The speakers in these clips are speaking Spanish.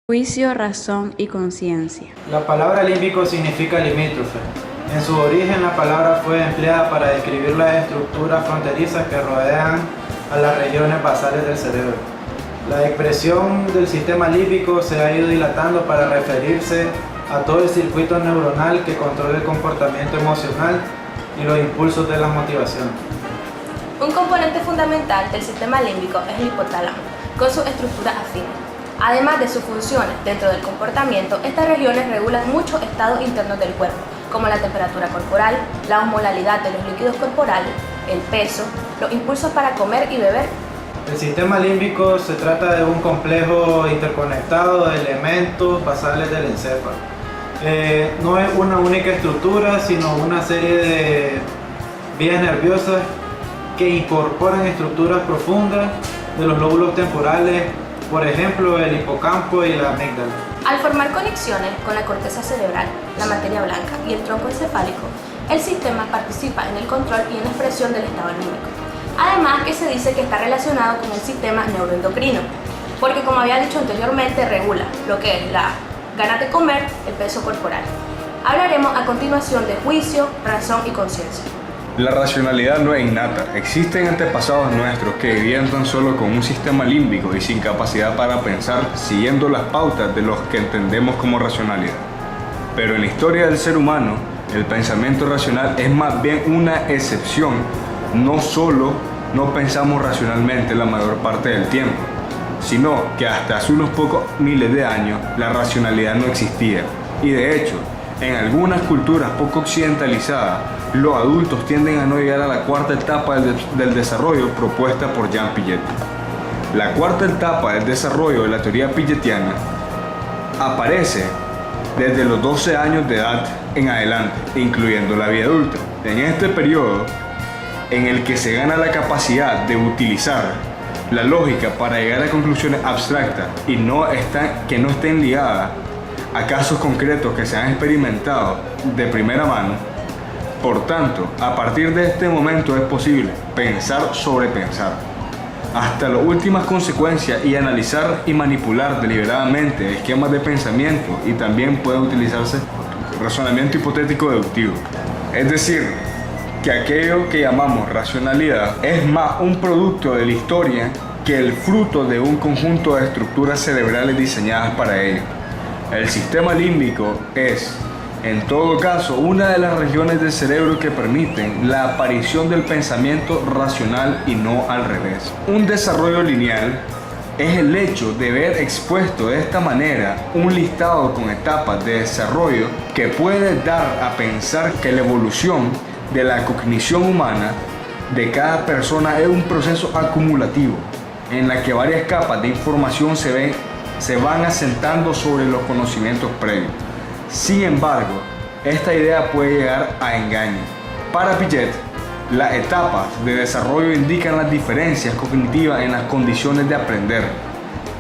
Juicio, razón y conciencia. La palabra límbico significa limítrofe. En su origen la palabra fue empleada para describir las estructuras fronterizas que rodean a las regiones basales del cerebro. La expresión del sistema límbico se ha ido dilatando para referirse a todo el circuito neuronal que controla el comportamiento emocional y los impulsos de la motivación. Un componente fundamental del sistema límbico es el hipotálamo, con sus estructuras afines. Además de sus funciones dentro del comportamiento, estas regiones regulan muchos estados internos del cuerpo, como la temperatura corporal, la osmolalidad de los líquidos corporales, el peso, los impulsos para comer y beber. El sistema límbico se trata de un complejo interconectado de elementos basales del encéfalo. No es una única estructura, sino una serie de vías nerviosas que incorporan estructuras profundas de los lóbulos temporales, por ejemplo el hipocampo y la amígdala. Al formar conexiones con la corteza cerebral, la materia blanca y el tronco encefálico, el sistema participa en el control y en la expresión del estado anímico. Además que se dice que está relacionado con el sistema neuroendocrino, porque como había dicho anteriormente, regula lo que es la ganas de comer, el peso corporal. Hablaremos a continuación de juicio, razón y conciencia. La racionalidad no es innata. Existen antepasados nuestros que vivían tan solo con un sistema límbico y sin capacidad para pensar, siguiendo las pautas de los que entendemos como racionalidad. Pero en la historia del ser humano, el pensamiento racional es más bien una excepción. No solo no pensamos racionalmente la mayor parte del tiempo, sino que hasta hace unos pocos miles de años la racionalidad no existía. Y de hecho, en algunas culturas poco occidentalizadas, los adultos tienden a no llegar a la cuarta etapa del desarrollo propuesta por Jean Piaget. La cuarta etapa del desarrollo de la teoría pigetiana aparece desde los 12 años de edad en adelante, incluyendo la vida adulta. En este periodo, en el que se gana la capacidad de utilizar la lógica para llegar a conclusiones abstractas y que no estén ligadas a casos concretos que se han experimentado de primera mano. Por tanto, a partir de este momento es posible pensar sobre pensar, hasta las últimas consecuencias, y analizar y manipular deliberadamente esquemas de pensamiento, y también puede utilizarse razonamiento hipotético deductivo. Es decir, que aquello que llamamos racionalidad es más un producto de la historia que el fruto de un conjunto de estructuras cerebrales diseñadas para ello. El sistema límbico es, en todo caso, una de las regiones del cerebro que permiten la aparición del pensamiento racional y no al revés. Un desarrollo lineal es el hecho de ver expuesto de esta manera un listado con etapas de desarrollo que puede dar a pensar que la evolución de la cognición humana de cada persona es un proceso acumulativo en la que varias capas de información se van asentando sobre los conocimientos previos. Sin embargo, esta idea puede llegar a engaño. Para Piaget, las etapas de desarrollo indican las diferencias cognitivas en las condiciones de aprender.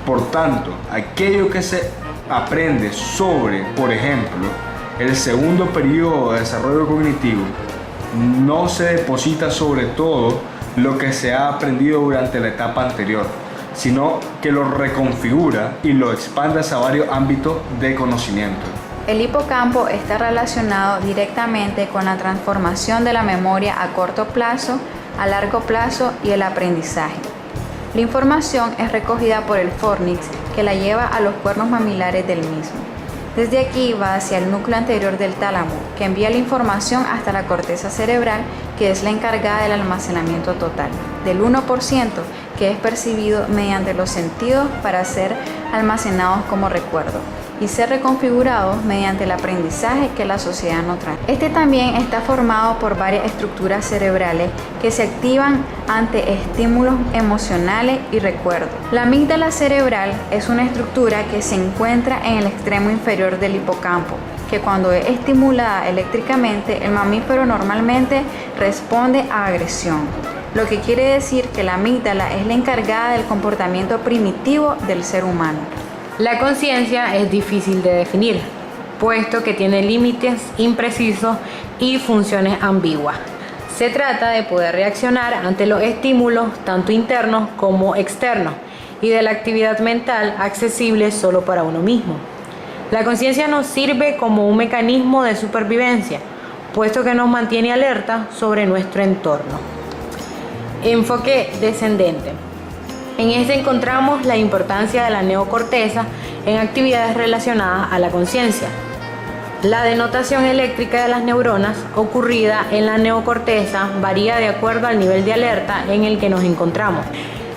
Por tanto, aquello que se aprende sobre, por ejemplo, el segundo periodo de desarrollo cognitivo, no se deposita sobre todo lo que se ha aprendido durante la etapa anterior, sino que lo reconfigura y lo expande a varios ámbitos de conocimiento. El hipocampo está relacionado directamente con la transformación de la memoria a corto plazo, a largo plazo y el aprendizaje. La información es recogida por el fórnix, que la lleva a los cuernos mamilares del mismo. Desde aquí va hacia el núcleo anterior del tálamo, que envía la información hasta la corteza cerebral, que es la encargada del almacenamiento total, del 1%, que es percibido mediante los sentidos para ser almacenados como recuerdo y ser reconfigurados mediante el aprendizaje que la sociedad nos trae. Este también está formado por varias estructuras cerebrales que se activan ante estímulos emocionales y recuerdos. La amígdala cerebral es una estructura que se encuentra en el extremo inferior del hipocampo, que cuando es estimulada eléctricamente, el mamífero normalmente responde a agresión, lo que quiere decir que la amígdala es la encargada del comportamiento primitivo del ser humano. La conciencia es difícil de definir, puesto que tiene límites imprecisos y funciones ambiguas. Se trata de poder reaccionar ante los estímulos tanto internos como externos y de la actividad mental accesible solo para uno mismo. La conciencia nos sirve como un mecanismo de supervivencia, puesto que nos mantiene alerta sobre nuestro entorno. Enfoque descendente. En este encontramos la importancia de la neocorteza en actividades relacionadas a la conciencia. La denotación eléctrica de las neuronas ocurrida en la neocorteza varía de acuerdo al nivel de alerta en el que nos encontramos.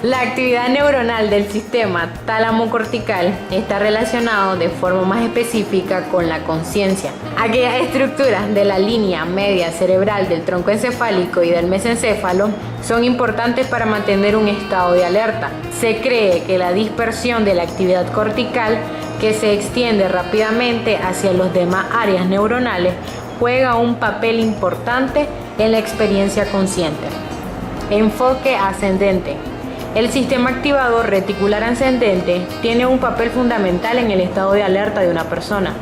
La actividad neuronal del sistema tálamo-cortical está relacionado de forma más específica con la conciencia. Aquellas estructuras de la línea media cerebral del tronco encefálico y del mesencéfalo son importantes para mantener un estado de alerta. Se cree que la dispersión de la actividad cortical, que se extiende rápidamente hacia las demás áreas neuronales, juega un papel importante en la experiencia consciente. Enfoque ascendente. El sistema activador reticular ascendente tiene un papel fundamental en el estado de alerta de una persona.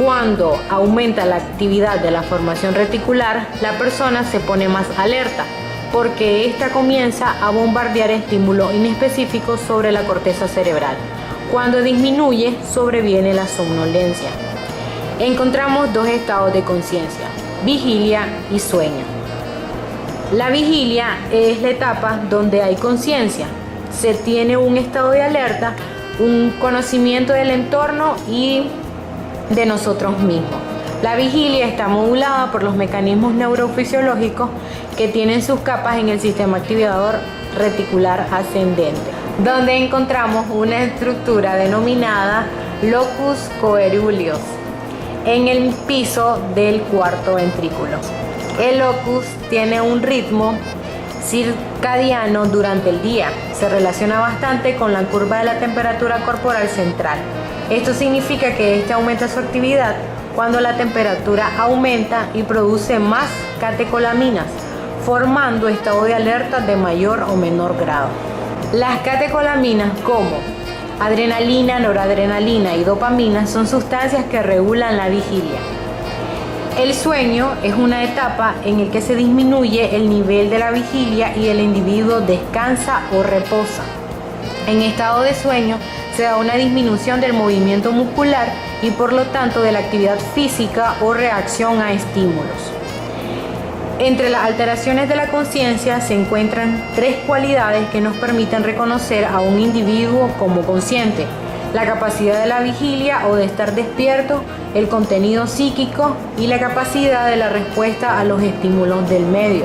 Cuando aumenta la actividad de la formación reticular, la persona se pone más alerta, porque ésta comienza a bombardear estímulos inespecíficos sobre la corteza cerebral. Cuando disminuye, sobreviene la somnolencia. Encontramos dos estados de conciencia: vigilia y sueño. La vigilia es la etapa donde hay conciencia. Se tiene un estado de alerta, un conocimiento del entorno y de nosotros mismos. La vigilia está modulada por los mecanismos neurofisiológicos que tienen sus capas en el sistema activador reticular ascendente, donde encontramos una estructura denominada locus coeruleus en el piso del cuarto ventrículo. El locus tiene un ritmo circadiano durante el día. Se relaciona bastante con la curva de la temperatura corporal central. Esto significa que este aumenta su actividad cuando la temperatura aumenta y produce más catecolaminas, formando estado de alerta de mayor o menor grado. Las catecolaminas, como adrenalina, noradrenalina y dopamina, son sustancias que regulan la vigilia. El sueño es una etapa en la que se disminuye el nivel de la vigilia y el individuo descansa o reposa. En estado de sueño se da una disminución del movimiento muscular y por lo tanto de la actividad física o reacción a estímulos. Entre las alteraciones de la conciencia se encuentran tres cualidades que nos permiten reconocer a un individuo como consciente: la capacidad de la vigilia o de estar despierto, el contenido psíquico y la capacidad de la respuesta a los estímulos del medio.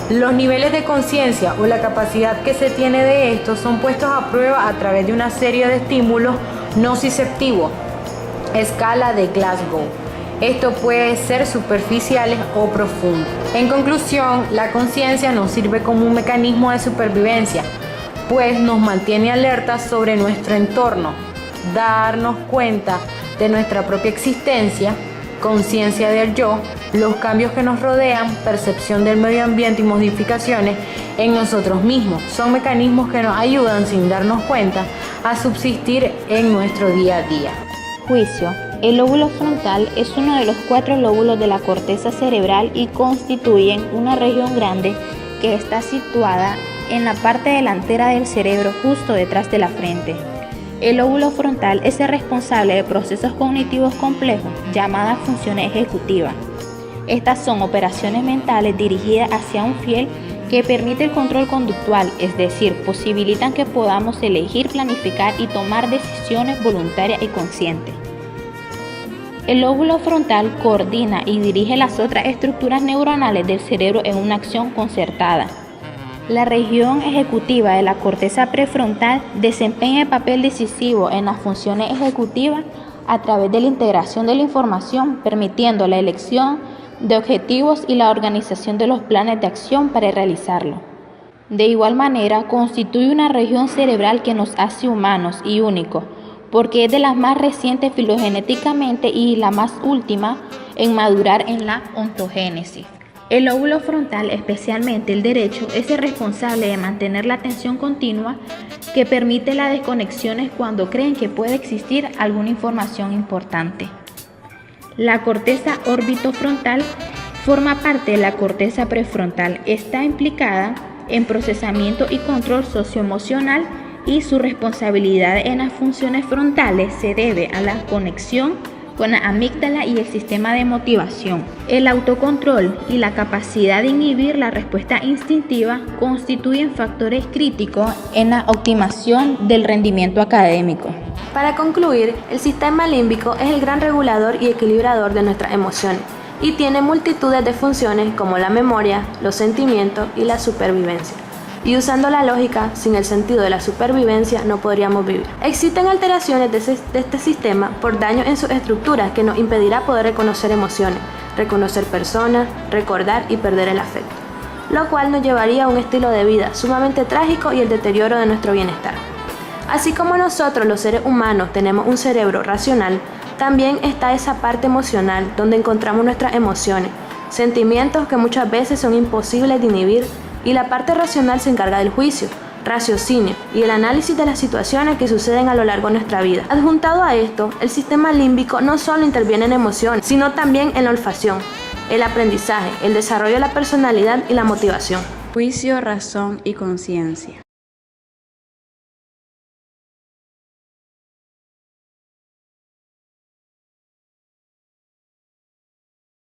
Los niveles de conciencia o la capacidad que se tiene de estos son puestos a prueba a través de una serie de estímulos nociceptivos, escala de Glasgow. Esto puede ser superficiales o profundos. En conclusión, la conciencia nos sirve como un mecanismo de supervivencia, pues nos mantiene alerta sobre nuestro entorno, darnos cuenta de nuestra propia existencia, conciencia del yo, los cambios que nos rodean, percepción del medio ambiente y modificaciones en nosotros mismos. Son mecanismos que nos ayudan, sin darnos cuenta, a subsistir en nuestro día a día. Juicio. El lóbulo frontal es uno de los 4 lóbulos de la corteza cerebral y constituyen una región grande que está situada en la parte delantera del cerebro, justo detrás de la frente. El lóbulo frontal es el responsable de procesos cognitivos complejos, llamadas funciones ejecutivas. Estas son operaciones mentales dirigidas hacia un fiel que permite el control conductual, es decir, posibilitan que podamos elegir, planificar y tomar decisiones voluntarias y conscientes. El lóbulo frontal coordina y dirige las otras estructuras neuronales del cerebro en una acción concertada. La región ejecutiva de la corteza prefrontal desempeña el papel decisivo en las funciones ejecutivas a través de la integración de la información, permitiendo la elección de objetivos y la organización de los planes de acción para realizarlo. De igual manera, constituye una región cerebral que nos hace humanos y únicos, porque es de las más recientes filogenéticamente y la más última en madurar en la ontogénesis. El lóbulo frontal, especialmente el derecho, es el responsable de mantener la atención continua que permite las desconexiones cuando creen que puede existir alguna información importante. La corteza orbitofrontal forma parte de la corteza prefrontal. Está implicada en procesamiento y control socioemocional y su responsabilidad en las funciones frontales se debe a la conexión con la amígdala y el sistema de motivación. El autocontrol y la capacidad de inhibir la respuesta instintiva constituyen factores críticos en la optimización del rendimiento académico. Para concluir, el sistema límbico es el gran regulador y equilibrador de nuestras emociones y tiene multitudes de funciones como la memoria, los sentimientos y la supervivencia. Y usando la lógica, sin el sentido de la supervivencia no podríamos vivir. Existen alteraciones de este sistema por daño en sus estructuras que nos impedirá poder reconocer emociones, reconocer personas, recordar y perder el afecto, lo cual nos llevaría a un estilo de vida sumamente trágico y el deterioro de nuestro bienestar. Así como nosotros los seres humanos tenemos un cerebro racional, también está esa parte emocional donde encontramos nuestras emociones, sentimientos que muchas veces son imposibles de inhibir, y la parte racional se encarga del juicio, raciocinio y el análisis de las situaciones que suceden a lo largo de nuestra vida. Adjuntado a esto, el sistema límbico no solo interviene en emociones, sino también en la olfacción, el aprendizaje, el desarrollo de la personalidad y la motivación. Juicio, razón y conciencia.